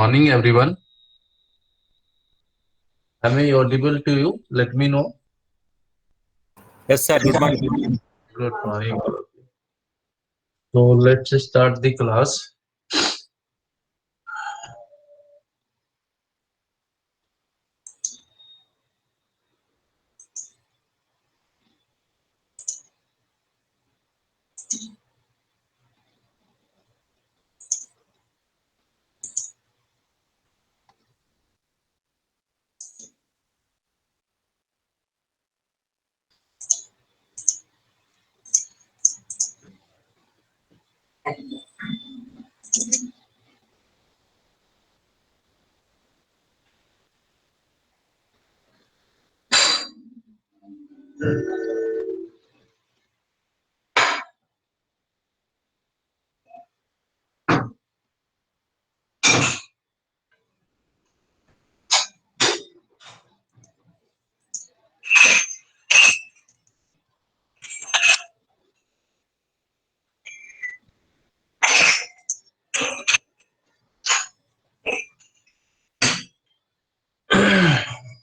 morning, everyone. Am I audible to you? Let me know. Yes, sir. Good morning. Good morning. So let's start the class.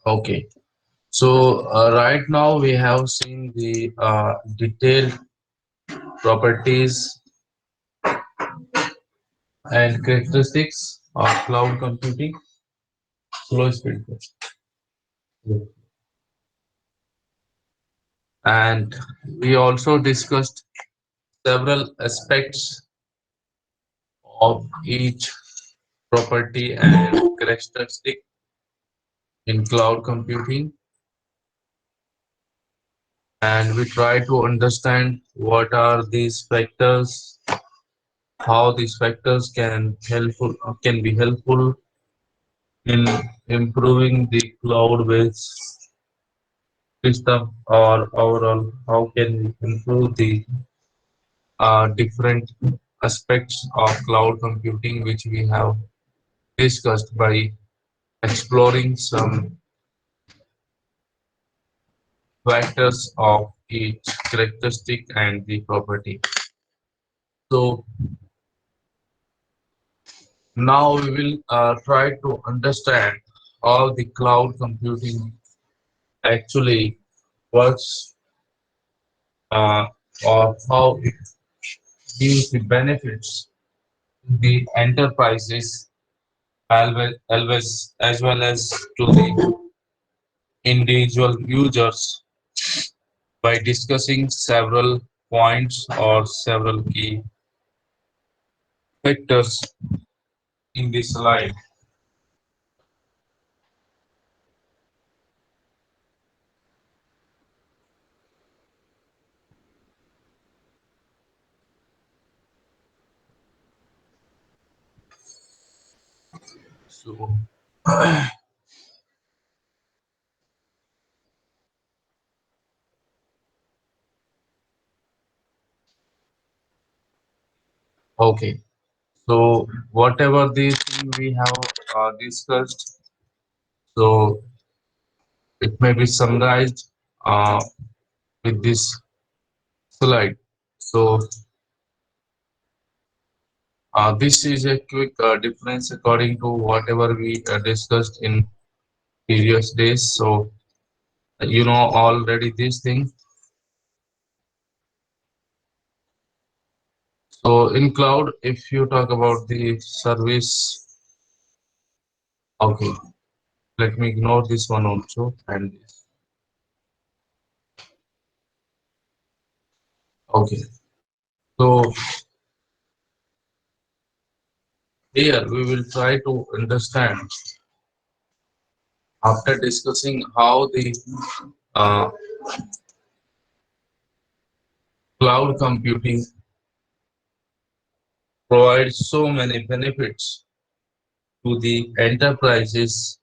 Okay. So right now we have seen the detailed properties and characteristics of cloud computing. Slow speed. And we also discussed several aspects of each property and characteristic in cloud computing, and we try to understand what are these factors, how these factors can be helpful in improving the cloud based system, or overall how can we improve the different aspects of cloud computing, which we have discussed by exploring some factors of each characteristic and the property. So now we will try to understand how the cloud computing actually works, uh, or how it gives the benefits to the enterprises as well as to the individual users by discussing several points or several key factors in this slide. So, okay. So whatever the thing we have discussed, so it may be summarized uh, with this slide. So this is a quick difference according to whatever we discussed in previous days. So you know already this thing. So in cloud, if you talk about the service, okay, let me ignore this one also and this. Okay, so here we will try to understand after discussing how the uh, cloud computing provides so many benefits to the enterprises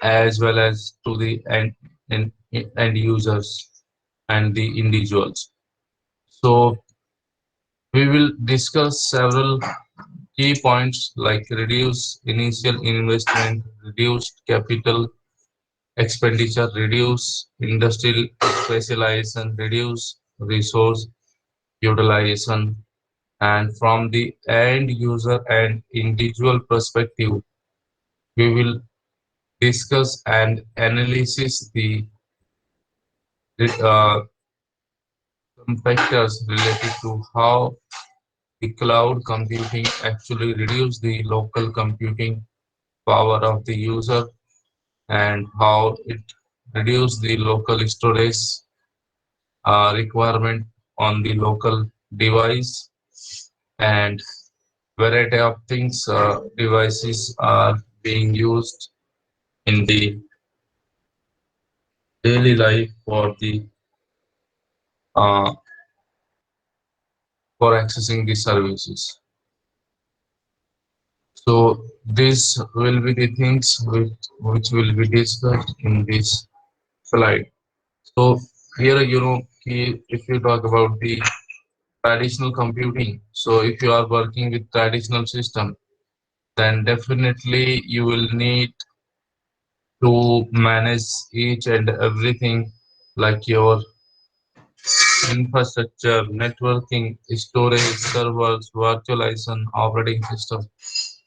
as well as to the end, end users and the individuals. So we will discuss several key points like reduce initial investment, reduced capital expenditure, reduce industrial specialization, reduce resource utilization, And from the end user and individual perspective, we will discuss and analysis uh, some factors related to how the cloud computing actually reduce the local computing power of the user, and how it reduce the local storage requirement on the local device, and variety of things devices are being used in the daily life uh, for accessing the services. So this will be the things which will be discussed in this slide. So here, if you talk about the traditional computing, so if you are working with traditional system, then definitely you will need to manage each and everything, like your infrastructure, networking, storage, servers, virtualization, operating system.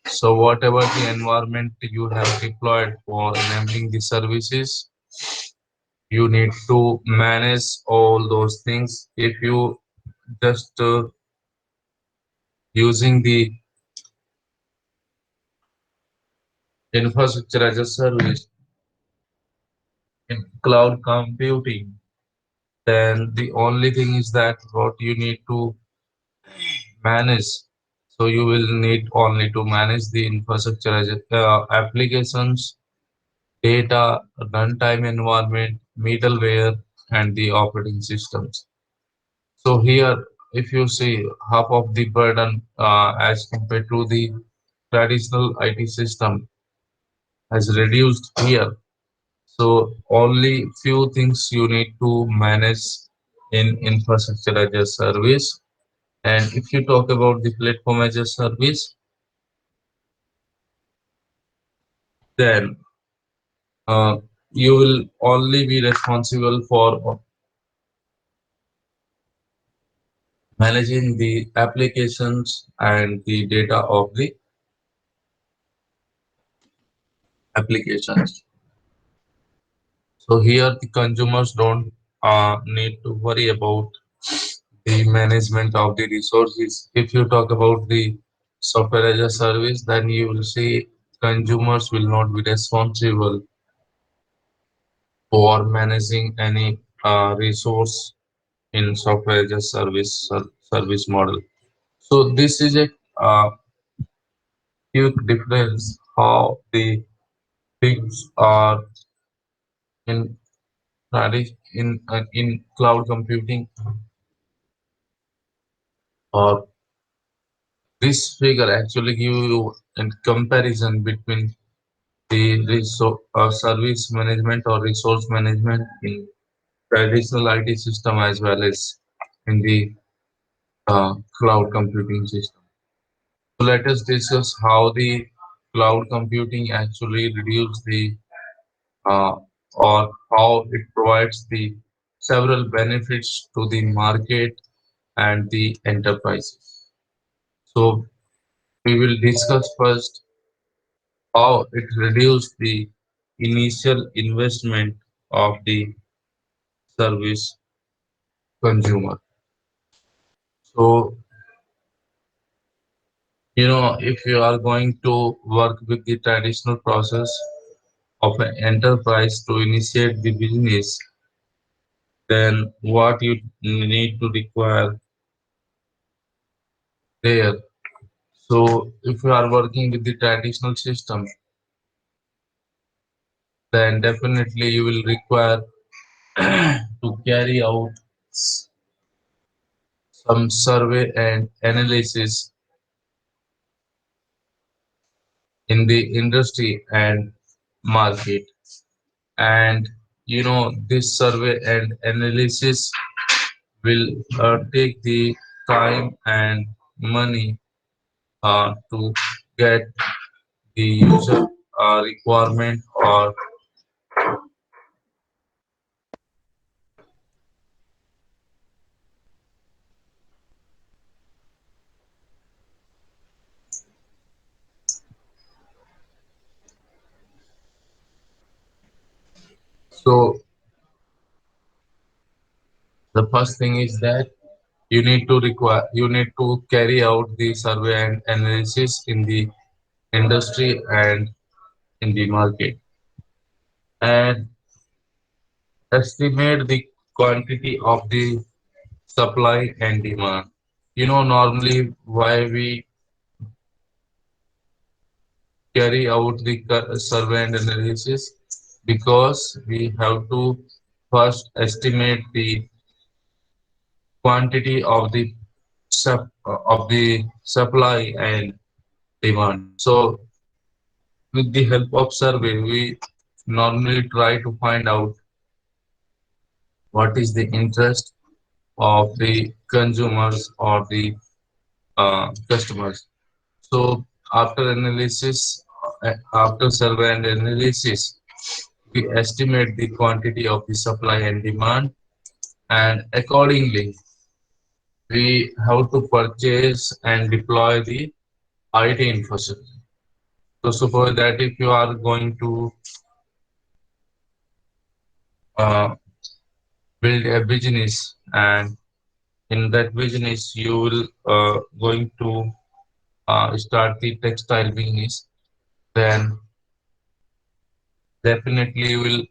So whatever the environment you have deployed for enabling the services, you need to manage all those things. If you just using the infrastructure as a service in cloud computing, then the only thing is that what you need to manage. So you will need only to manage the infrastructure as applications, data, runtime environment, middleware, and the operating systems. So here, if you see half of the burden as compared to the traditional IT system has reduced here. So only few things you need to manage in infrastructure as a service. And if you talk about the platform as a service, then uh, you will only be responsible for managing the applications and the data of the applications. So here the consumers don't need to worry about the management of the resources. If you talk about the software as a service, then you will see consumers will not be responsible for managing any resource in software as a service model. So this is a uh, huge difference how the things are in in cloud computing, or this figure actually give you a comparison between the service management or resource management in traditional IT system as well as in the cloud computing system. So let us discuss how the cloud computing actually reduce the uh, or how it provides the several benefits to the market and the enterprises. So we will discuss first how it reduced the initial investment of the service consumer. So, if you are going to work with the traditional process of an enterprise to initiate the business, then what you need to require there. So, if you are working with the traditional system, then definitely you will require to carry out some survey and analysis in the industry and market. And this survey and analysis will take the time and money to get the user requirement, or So the first thing is that you need to carry out the survey and analysis in the industry and in the market, and estimate the quantity of the supply and demand. Normally why we carry out the survey and analysis, because we have to first estimate the quantity of the supply and demand. So with the help of survey, we normally try to find out what is the interest of the consumers or the customers. So after survey and analysis, we estimate the quantity of the supply and demand, and accordingly, we have to purchase and deploy the IT infrastructure. So suppose that if you are going to uh, build a business, and in that business you will going to start the textile business, then definitely you will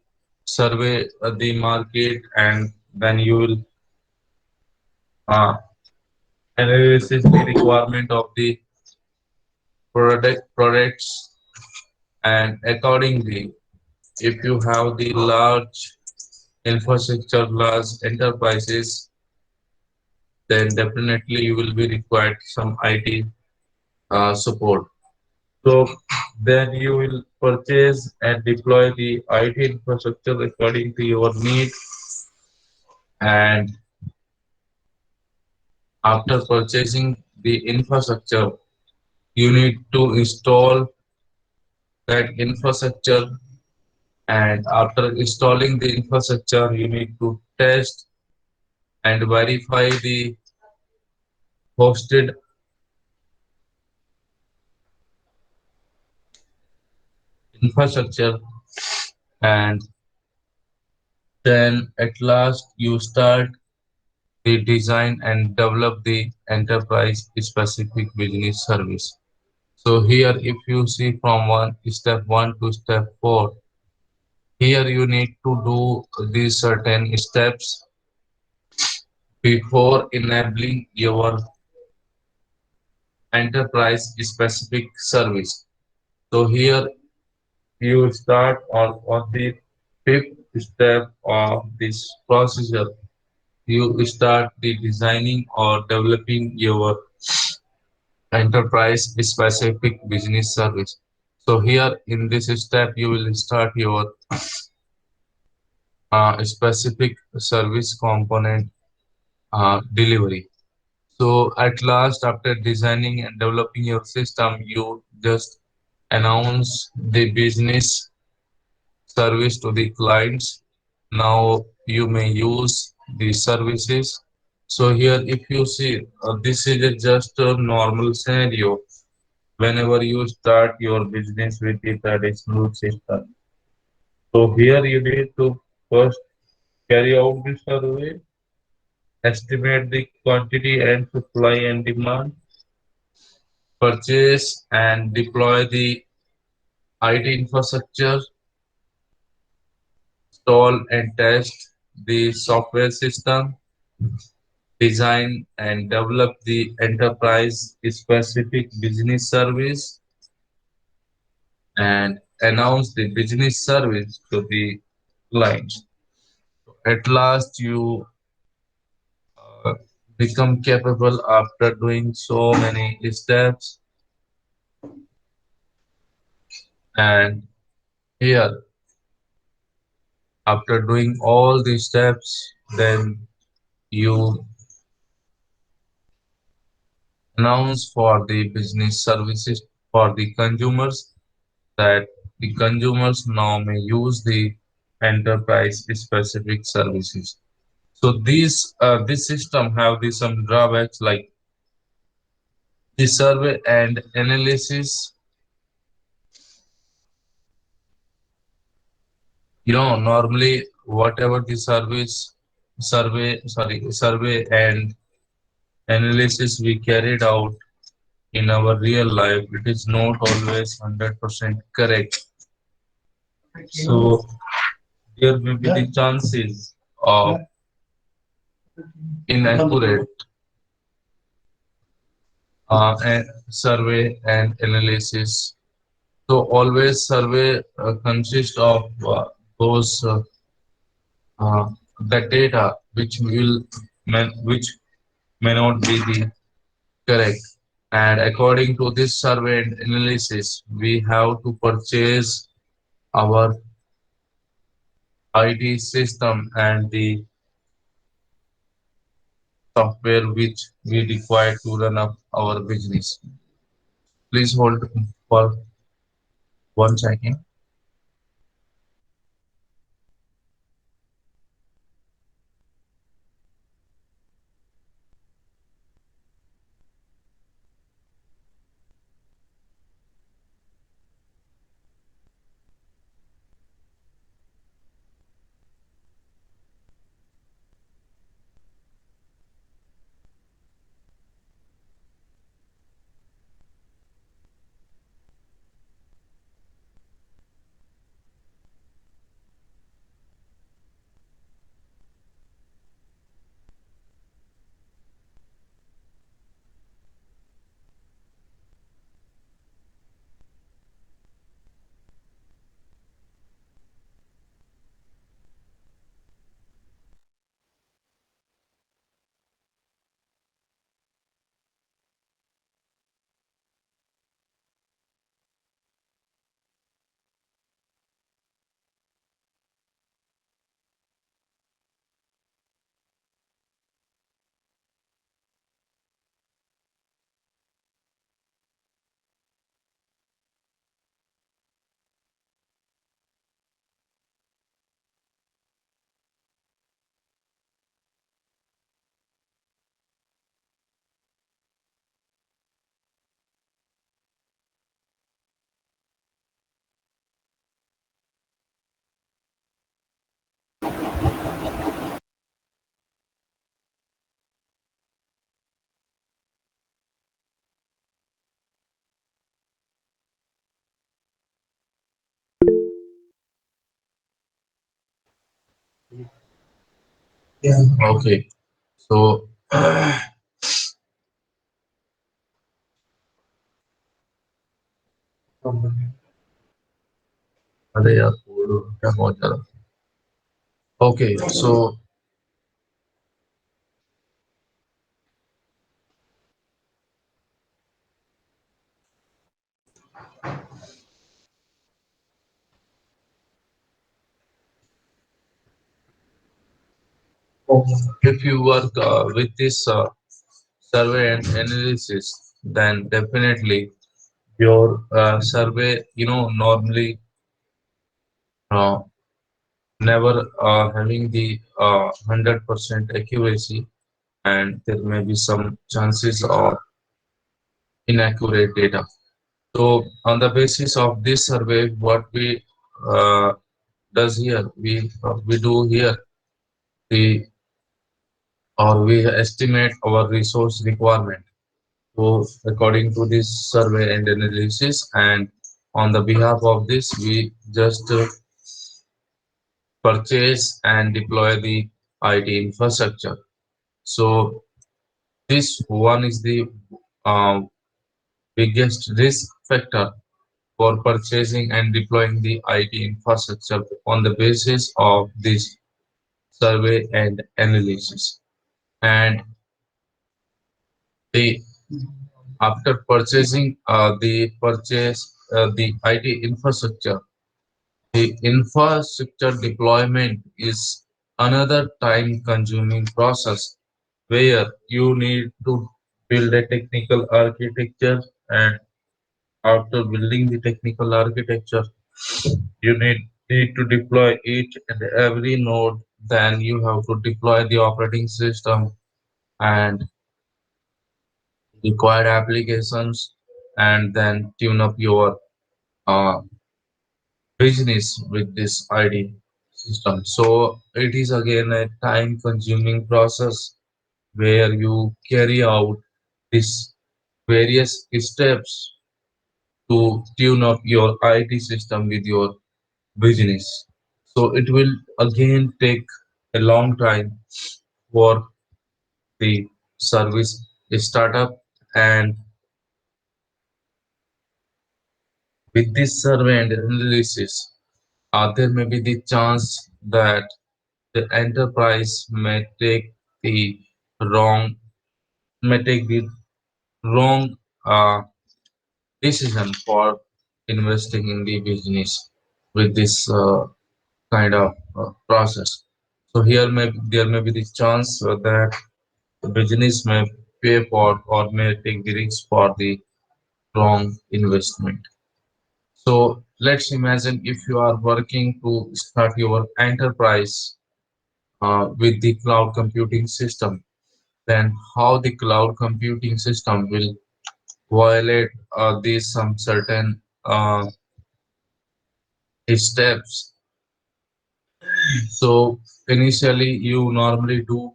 survey the market, and then you will uh, analysis the requirement of the products, and accordingly, if you have the large infrastructure, large enterprises, then definitely you will be required some IT support. So then you will purchase and deploy the IT infrastructure according to your need, and after purchasing the infrastructure, you need to install that infrastructure, and after installing the infrastructure, you need to test and verify the hosted infrastructure, and then at last you start the design and develop the enterprise specific business service. So here if you see from one step 1 to step 4, here you need to do these certain steps before enabling your enterprise specific service. So here you start on the fifth step of this procedure. You start the designing or developing your enterprise specific business service. So here in this step, you will start your specific service component delivery. So at last, after designing and developing your system, you just announce the business service to the clients. Now you may use the services. So here, if you see, this is just a normal scenario whenever you start your business with the traditional system. So here you need to first carry out the survey, estimate the quantity and supply and demand, purchase and deploy the IT infrastructure, install and test the software system, design and develop the enterprise specific business service, and announce the business service to the clients. At last, you uh, become capable after doing so many steps, and here, after doing all these steps, then you announce for the business services for the consumers, that the consumers now may use the enterprise specific services. So this system have some drawbacks, like the survey and analysis Normally whatever the survey and analysis we carried out in our real life, it is not always 100% correct. So there may be the chances of inaccurate survey and analysis. So always survey consists of those uh, the data which may not be the correct. And according to this survey and analysis, we have to purchase our IT system and the software which we require to run up our business. Please hold for 1 second. Okay. So अरे यार क्या बहुत ज्यादा okay so if you work with this survey and analysis, then definitely your survey, normally uh, never having the 100% accuracy, and there may be some chances of inaccurate data. So on the basis of this survey, what we uh, does here, we do here, we we estimate our resource requirement. So according to this survey and analysis, and on the behalf of this, we just purchase and deploy the IT infrastructure. So this one is the um, biggest risk factor for purchasing and deploying the IT infrastructure on the basis of this survey and analysis. And the after purchasing the IT infrastructure, the infrastructure deployment is another time-consuming process where you need to build a technical architecture, and after building the technical architecture, you need to deploy each and every node. Then you have to deploy the operating system and required applications, and then tune up your uh, business with this ID. system. So it is again a time consuming process where you carry out these various steps to tune up your IT system with your business. So it will again take a long time for the service startup, and with this survey and analysis, there may be the chance that the enterprise the wrong may take the wrong decision for investing in the business with this kind of process. So here there may be the chance that the business may pay for or may take the risk for the wrong investment. So let's imagine if you are working to start your enterprise with the cloud computing system, then how the cloud computing system will violate these some certain steps. So initially you normally do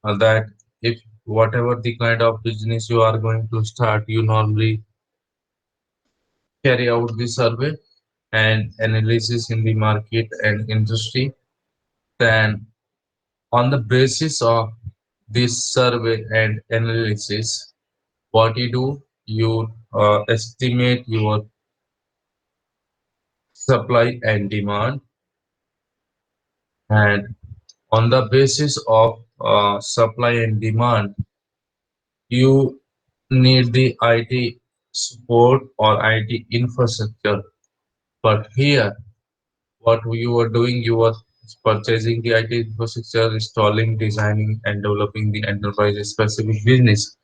that if whatever the kind of business you are going to start, you normally carry out the survey and analysis in the market and industry. Then on the basis of this survey and analysis, what you do, you estimate your supply and demand, and on the basis of supply and demand, you need the IT support or IT infrastructure. But here, what you were doing, you were purchasing the IT infrastructure, installing, designing, and developing the enterprise-specific business.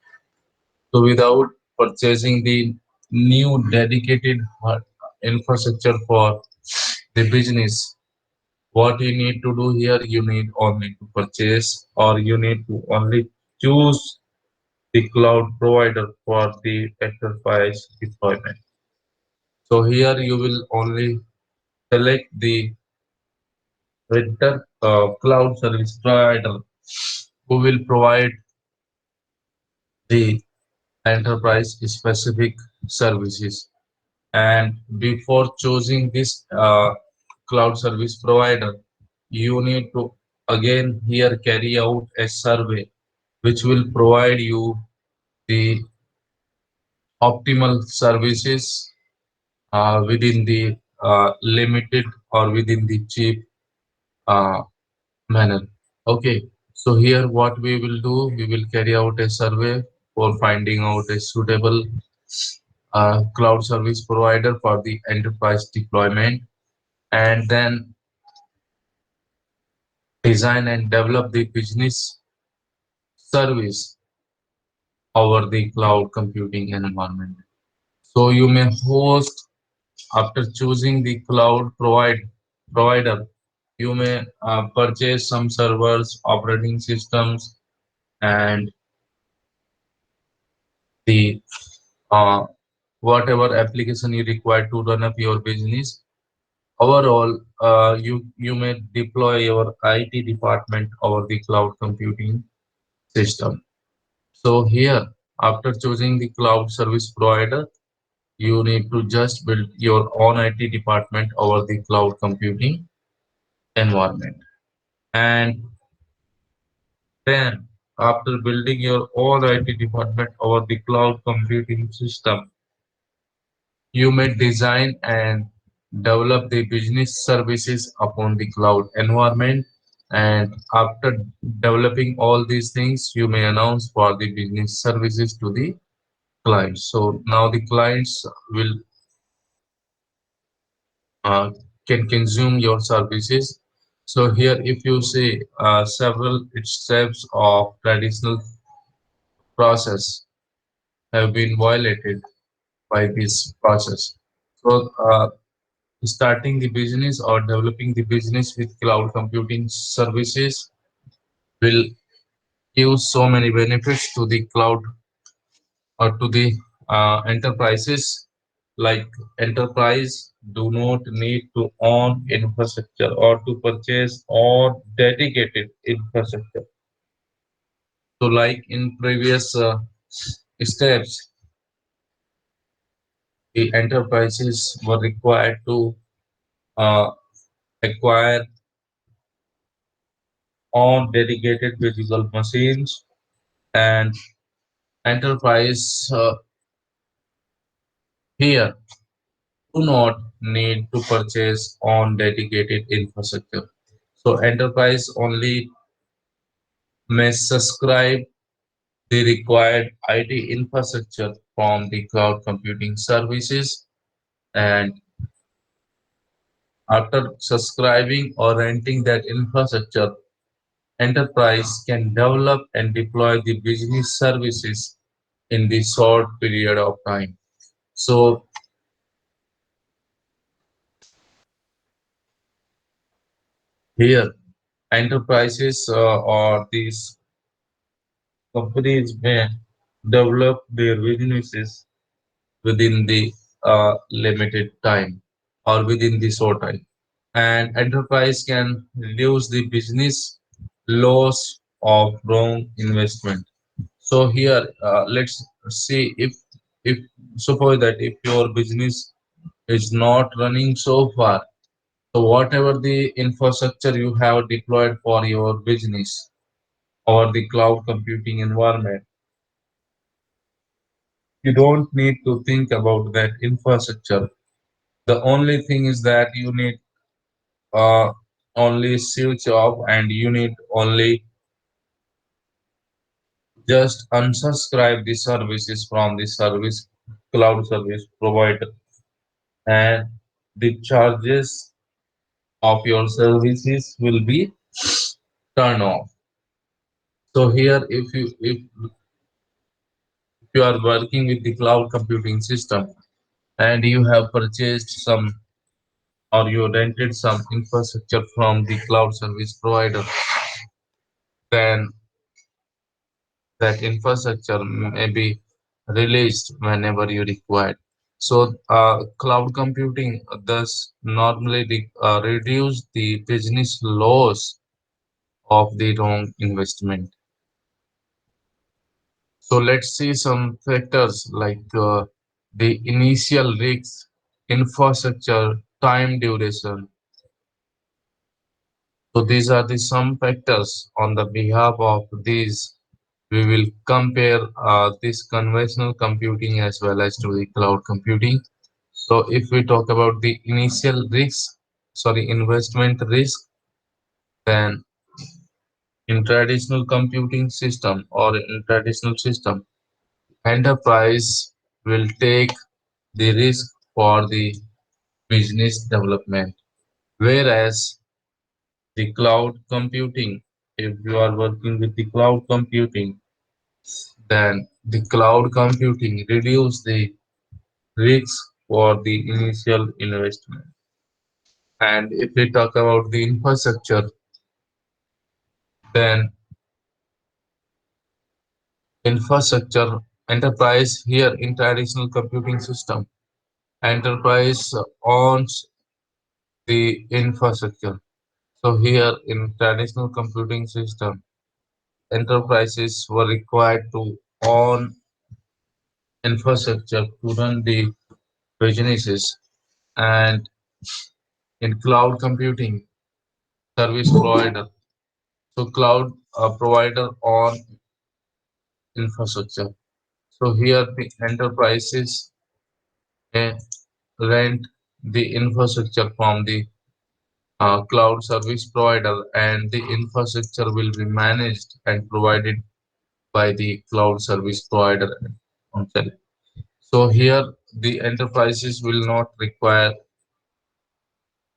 So without purchasing the new dedicated infrastructure for the business, what you need to do here, you need only to purchase or you need to only choose the cloud provider for the enterprise deployment. So here you will only select the vendor cloud service provider who will provide the enterprise specific services. And before choosing this cloud service provider, you need to again here carry out a survey which will provide you the optimal services within the limited or within the cheap uh, manner. Okay, so here what we will do, we will carry out a survey for finding out a suitable cloud service provider for the enterprise deployment, and then design and develop the business service over the cloud computing environment. So you may host after choosing the provider, you may purchase some servers, operating systems, and the uh, whatever application you require to run up your business. Overall, you may deploy your IT department over the cloud computing system. So here, after choosing the cloud service provider, you need to just build your own IT department over the cloud computing environment. And then, after building your own IT department over the cloud computing system, you may design and develop the business services upon the cloud environment. And after developing all these things, you may announce for the business services to the clients. So now the clients will uh, can consume your services. So here, if you see several steps of traditional process have been violated by this process. So starting the business or developing the business with cloud computing services will give so many benefits to the cloud or to the enterprises. like enterprise do not need to own infrastructure or to purchase or dedicated infrastructure. So like in previous steps, the enterprises were required to uh, acquire own dedicated physical machines, and enterprise here do not need to purchase on dedicated infrastructure. So enterprise only may subscribe the required IT infrastructure from the cloud computing services, and after subscribing or renting that infrastructure, enterprise can develop and deploy the business services in the short period of time. So here enterprises or these companies may develop their businesses within the limited time or within the short time. And enterprise can reduce the business loss of wrong investment. So here, let's see if suppose that if your business is not running so far, so whatever the infrastructure you have deployed for your business or the cloud computing environment, you don't need to think about that infrastructure. The only thing is that you need uh, only switch off, and you need only just unsubscribe the services from the service cloud service provider, and the charges of your services will be turned off. So here if you are working with the cloud computing system and you have purchased some or you rented some infrastructure from the cloud service provider, then that infrastructure may be released whenever you require. So, cloud computing thus normally reduce the business loss of the wrong investment. So, let's see some factors like the initial risks, infrastructure, time duration. So, these are the some factors on the behalf of these. We will compare this conventional computing as well as to the cloud computing. So if we talk about the initial risk, sorry, investment risk, then in traditional computing system or in traditional system, enterprise will take the risk for the business development. Whereas the cloud computing, if you are working with the cloud computing, then the cloud computing reduce the risk for the initial investment. And if we talk about the infrastructure, then infrastructure enterprise here in traditional computing system, enterprise owns the infrastructure. So here in traditional computing system, enterprises were required to own infrastructure to run the businesses, and in cloud computing service provider, so cloud provider on infrastructure. So here the enterprises may rent the infrastructure from the cloud service provider, and the infrastructure will be managed and provided by the cloud service provider himself. So here the enterprises will not require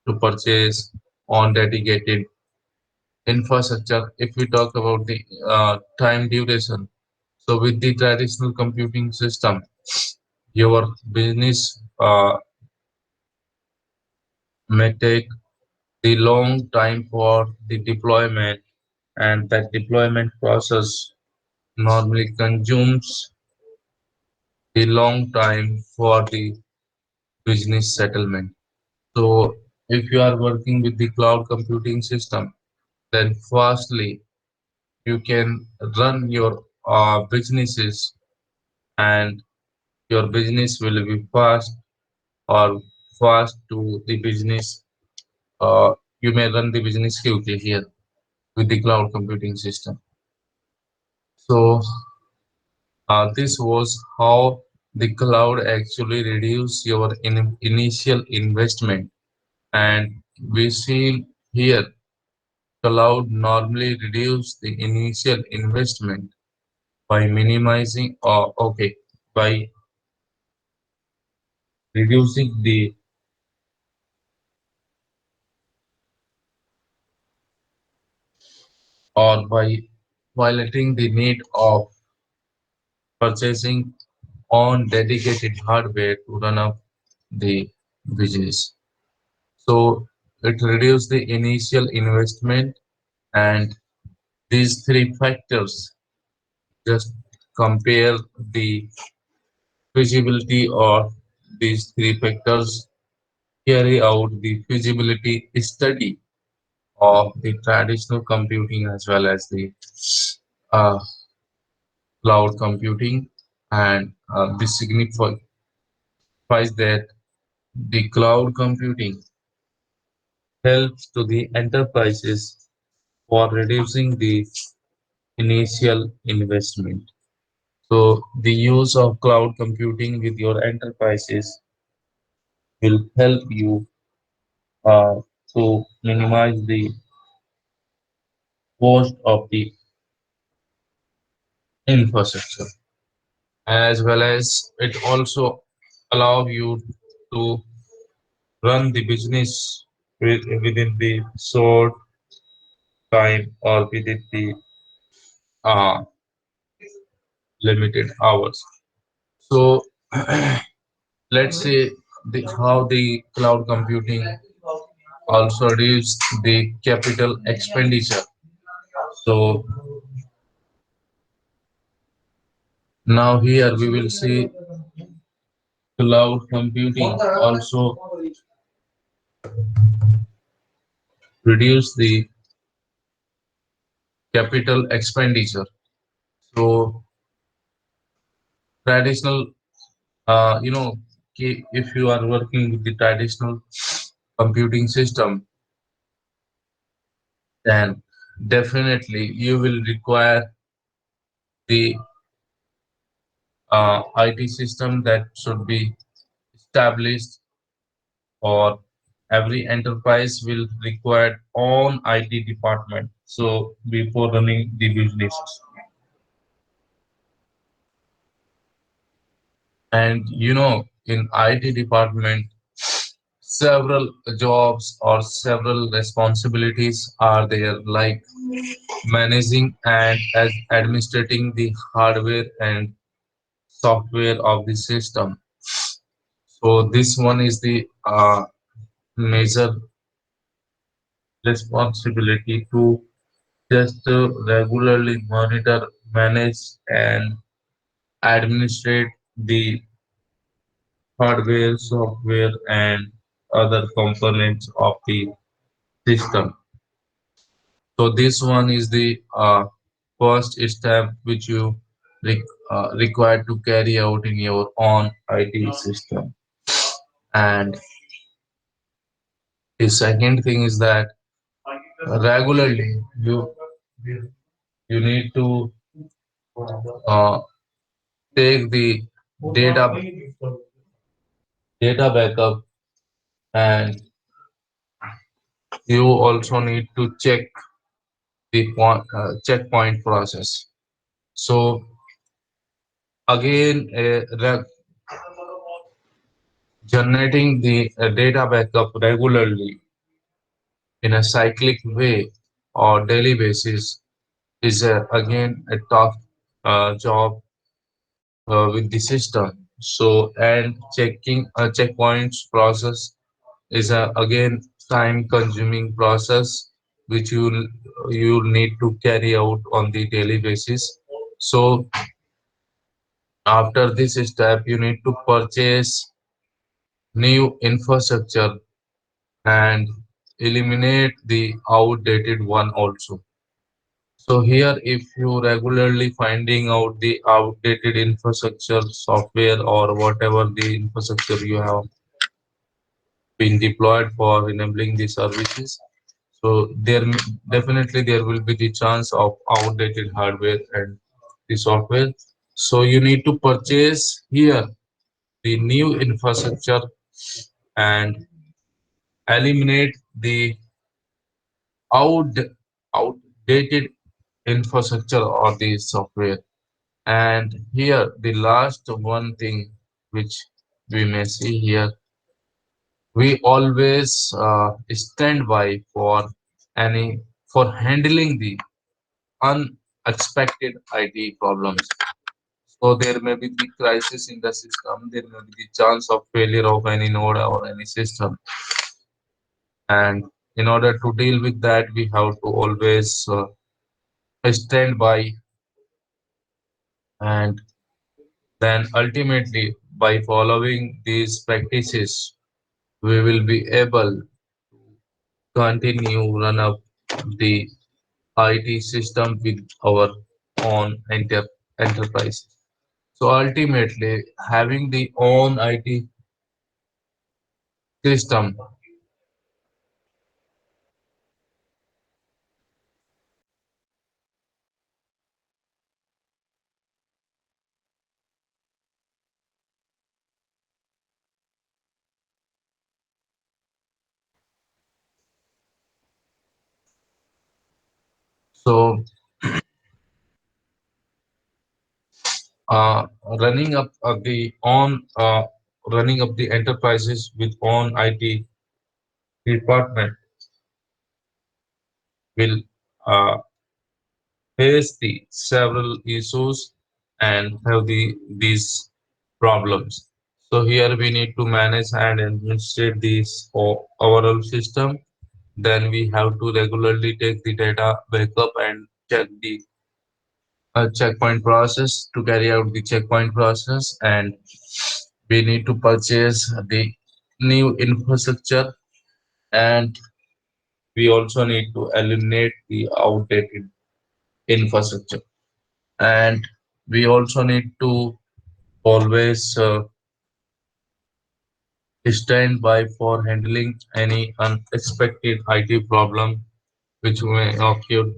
to purchase on dedicated infrastructure. If we talk about the time duration, so with the traditional computing system, your business may take the long time for the deployment, and that deployment process normally consumes the long time for the business settlement. So if you are working with the cloud computing system, then firstly you can run your businesses, and your business will be fast or fast to the business. You may run the business quickly here with the cloud computing system. So this was how the cloud actually reduce your initial investment. And we see here cloud normally reduce the initial investment by minimizing, or okay, by reducing the, or by violating the need of purchasing on dedicated hardware to run up the business. So it reduces the initial investment, and these three factors just compare the feasibility, or these three factors carry out the feasibility study of the traditional computing as well as the uh, cloud computing. And this signifies that the cloud computing helps to the enterprises for reducing the initial investment. So the use of cloud computing with your enterprises will help you uh, to minimize the cost of the infrastructure, as well as it also allow you to run the business within the short time or within the uh, limited hours. So let's say how the cloud computing also reduce the capital expenditure. So now here we will see cloud computing also reduce the capital expenditure. So traditional, you know, if you are working with the traditional computing system, then definitely you will require the IT system that should be established, or every enterprise will require own IT department. So before running the businesses, and in IT department, several jobs or several responsibilities are there, like managing and as administrating the hardware and software of the system. So this one is the major responsibility to just regularly monitor, manage, and administrate the hardware, software, and other components of the system. So this one is the first step which you require to carry out in your own IT system. And the second thing is that regularly you need to uh, take the data data backup, and you also need to check the checkpoint process. So again, generating the data backup regularly in a cyclic way or daily basis is again a tough job with the system. So and checking checkpoints process is a again time consuming process which you need to carry out on the daily basis. So after this step you need to purchase new infrastructure and eliminate the outdated one also. So here, if you regularly finding out the outdated infrastructure, software or whatever the infrastructure you have been deployed for enabling the services, so definitely there will be the chance of outdated hardware and the software. So you need to purchase here the new infrastructure and eliminate the out outdated infrastructure or the software. And here the last one thing which we may see here, we always stand by any for handling the unexpected IT problems. So there may be the crisis in the system, there may be the chance of failure of any node or any system. And in order to deal with that, we have to always stand by, and then ultimately by following these practices, we will be able continue run up the IT system with our own enterprise. So ultimately, having the own IT system. So uh, running up running up the enterprises with own IT department will uh, face the several issues and have these problems. So here we need to manage and administrate this overall system. Then we have to regularly take the data backup and check the checkpoint process to carry out the checkpoint process, and we need to purchase the new infrastructure, and we also need to eliminate the outdated infrastructure, and we also need to always stand by for handling any unexpected IT problem which may occur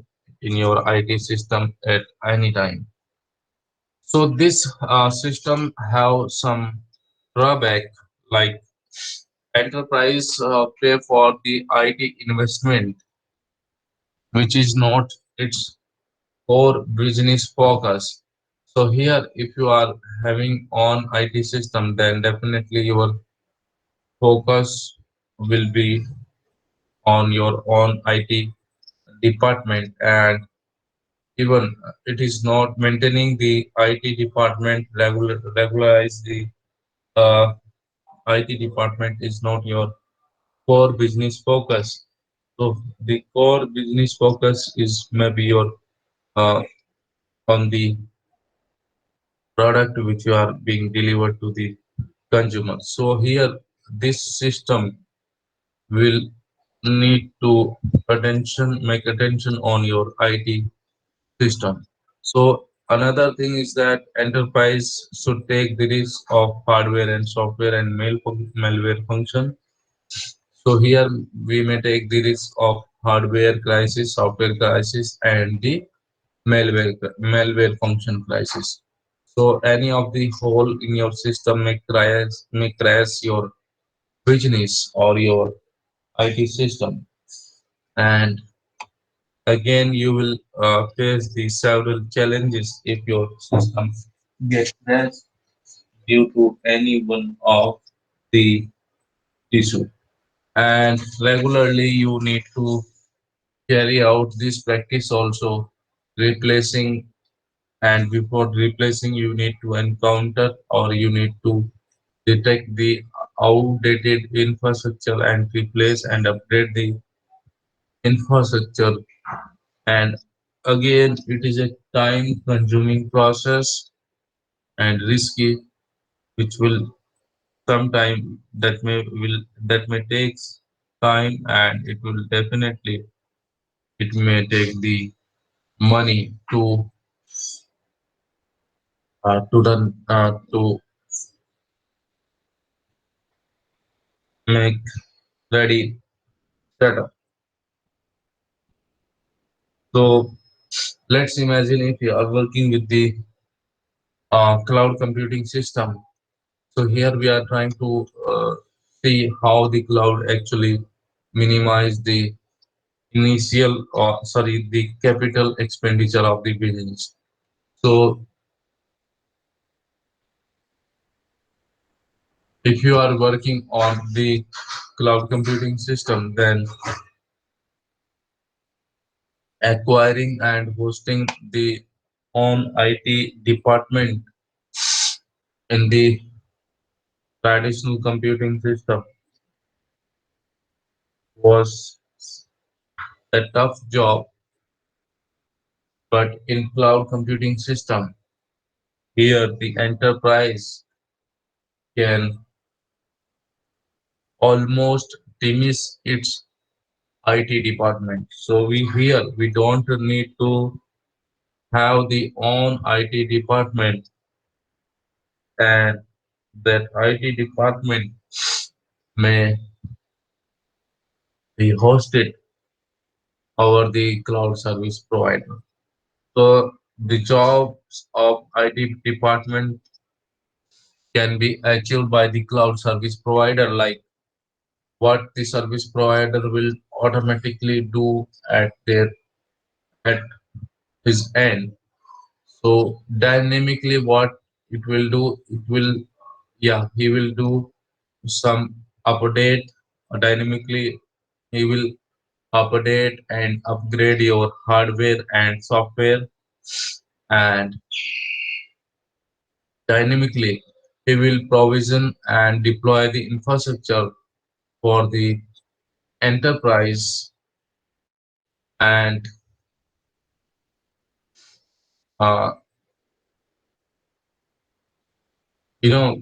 in your IT system at any time. So this system have some drawback, like enterprise pay for the IT investment, which is not its core business focus. So here, if you are having on IT system, then definitely your focus will be on your own IT department, and even it is not maintaining the IT department regularize the uh, IT department is not your core business focus. So the core business focus is maybe your uh, on the product which you are being delivered to the consumer. So here this system will need to make attention on your IT system. So another thing is that enterprise should take the risk of hardware and software and malware function. So here we may take the risk of hardware crisis, software crisis, and the malware function crisis. So any of the hole in your system may crash your business or your IT system, and again you will face the several challenges if your system gets crashed due to any one of the issue. And regularly you need to carry out this practice also, replacing, and before replacing you need to encounter or you need to detect the outdated infrastructure and replace and upgrade the infrastructure. And again it is a time consuming process and risky, which will sometime that may takes time, and it will definitely it may take the money to make ready setup. So let's imagine if you are working with the cloud computing system. So here we are trying to see how the cloud actually minimize the initial or sorry the capital expenditure of the business. So if you are working on the cloud computing system, then acquiring and hosting the own IT department in the traditional computing system was a tough job, but in cloud computing system, here the enterprise can almost diminish its IT department. So we don't need to have the own IT department, and that IT department may be hosted over the cloud service provider. So the jobs of IT department can be achieved by the cloud service provider, like what the service provider will automatically do at his end. So dynamically what it will do, it will yeah, he will do some update dynamically. He will update and upgrade your hardware and software, and dynamically he will provision and deploy the infrastructure for the enterprise, and uh, you know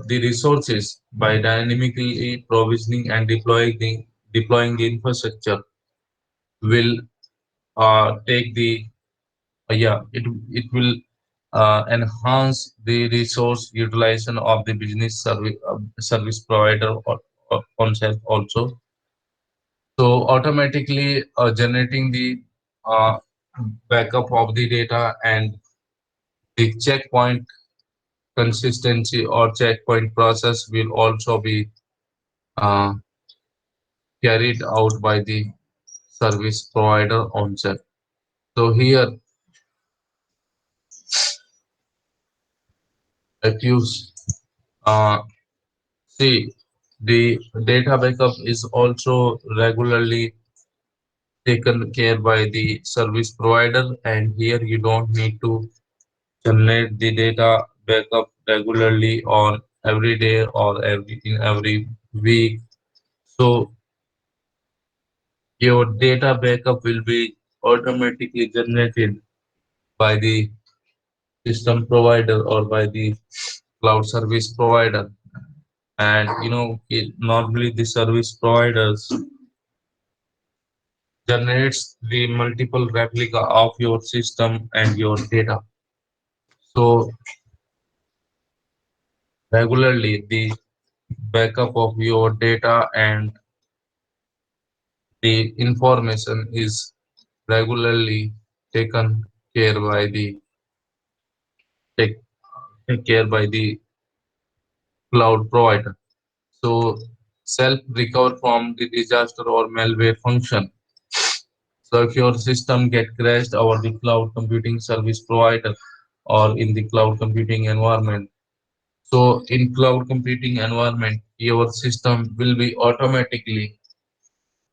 the resources by dynamically provisioning and deploying the infrastructure will take the yeah it will enhance the resource utilization of the business service provider or concept also. So automatically generating the uh, backup of the data, and the checkpoint consistency or checkpoint process will also be uh, carried out by the service provider on-set. So here, if you uh, see, the data backup is also regularly taken care by the service provider, and here you don't need to generate the data backup regularly on every day or every week. So your data backup will be automatically generated by the system provider or by the cloud service provider. And normally the service providers generates the multiple replica of your system and your data. So regularly the backup of your data and the information is regularly taken care by the take, take care by the cloud provider. So self recover from the disaster or malware function. So if your system get crashed over the cloud computing service provider or in the cloud computing environment, so in cloud computing environment, your system will be automatically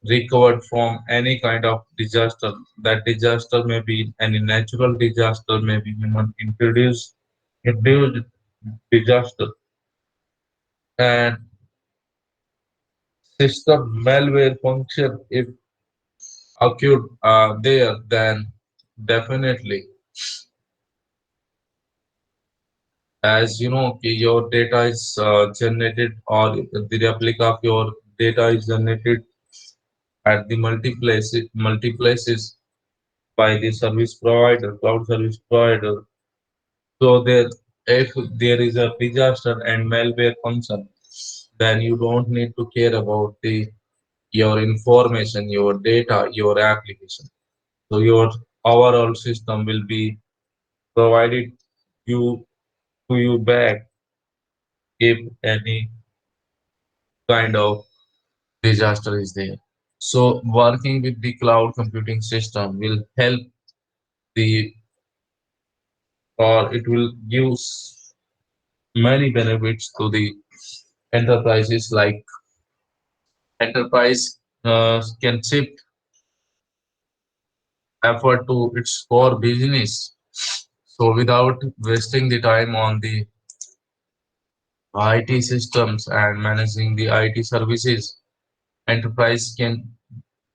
recovered from any kind of disaster. That disaster may be any natural disaster, maybe human induced disaster, and system malware function if occurred there, then definitely As you know, your data is generated, or the replica of your data is generated at the multi places by the service provider, cloud service provider. So there, if there is a disaster and malware function, then you don't need to care about the your information, your data, your application. So your overall system will be provided you to you back if any kind of disaster is there. So working with the cloud computing system will help the or it will give many benefits to the enterprises, like enterprise can shift effort to its core business. So without wasting the time on the IT systems and managing the IT services, enterprise can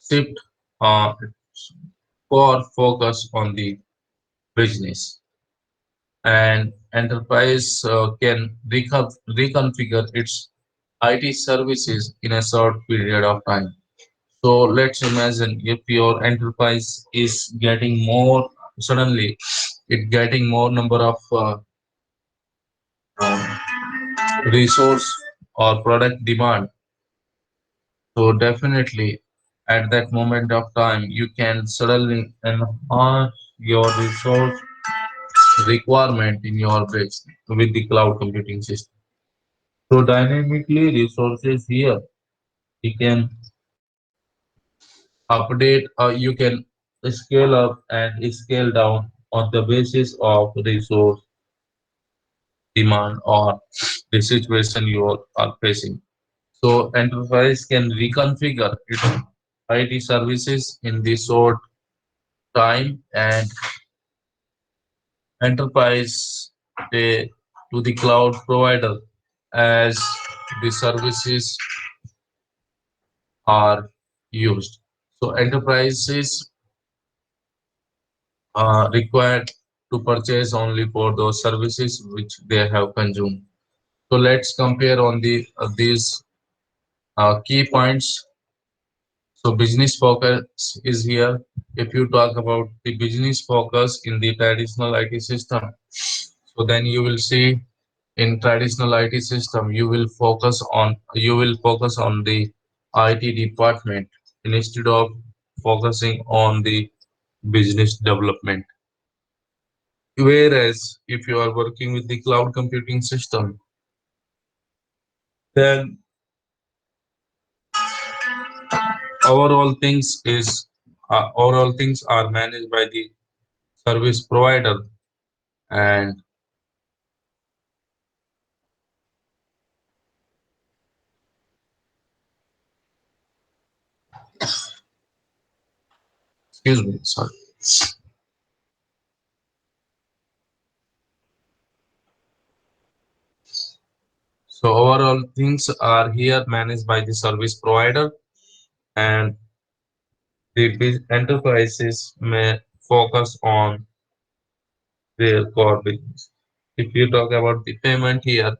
shift its core focus on the business, and enterprise can reconfigure its IT services in a short period of time. So let's imagine if your enterprise is getting more suddenly, it getting more number of um, resource or product demand. So definitely at that moment of time, you can suddenly enhance your resource requirement in your base with the cloud computing system. So dynamically resources here, you can update or you can scale up and scale down on the basis of resource demand or the situation you are facing. So enterprise can reconfigure its IT services in the short time, and enterprise pay to the cloud provider as the services are used. So enterprises are required to purchase only for those services which they have consumed. So let's compare on these key points. So business focus is here. If you talk about the business focus in the traditional IT system, so then you will see in traditional IT system you will focus on the IT department instead of focusing on the business development. Whereas if you are working with the cloud computing system, then overall things is overall things are managed by the service provider, and excuse me, sorry. So overall things are here managed by the service provider, and the enterprises may focus on their core business. If you talk about the payment here,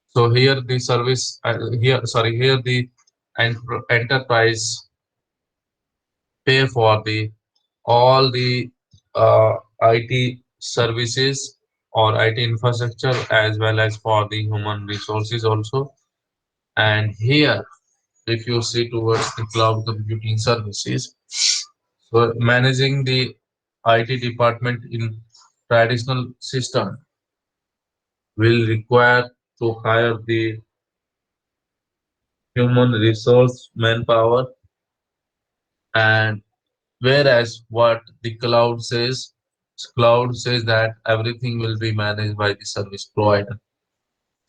so here the service here the enterprise pay for the all the IT services or IT infrastructure as well as for the human resources also. And here, if you see towards the cloud computing services, so managing the IT department in traditional system will require to hire the human resource manpower, and whereas what the cloud says that everything will be managed by the service provider.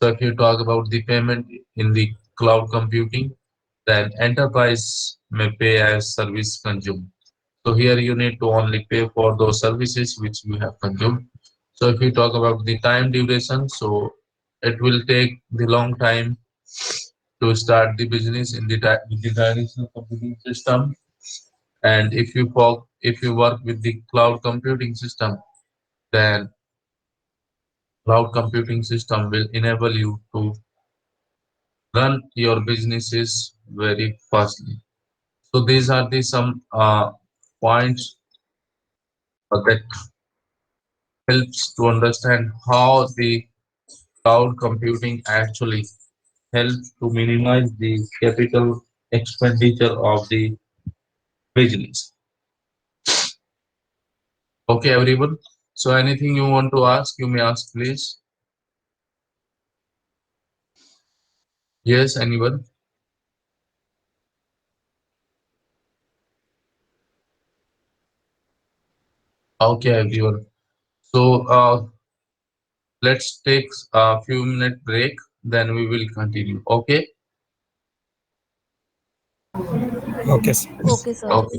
So if you talk about the payment in the cloud computing, then enterprise may pay as service consumed. So here you need to only pay for those services which you have consumed. So if you talk about the time duration, so it will take the long time to start the business in with the traditional computing system. And if you work with the cloud computing system, then Cloud computing system will enable you to run your businesses very fastly. So these are the some points that helps to understand how the cloud computing actually helps to minimize the capital expenditure of the business. Okay, everyone. So anything you want to ask, you may ask, please. Yes, anyone? Okay, everyone. So let's take a few minute break, then we will continue. Okay. Okay, sir. Okay, sir. Okay.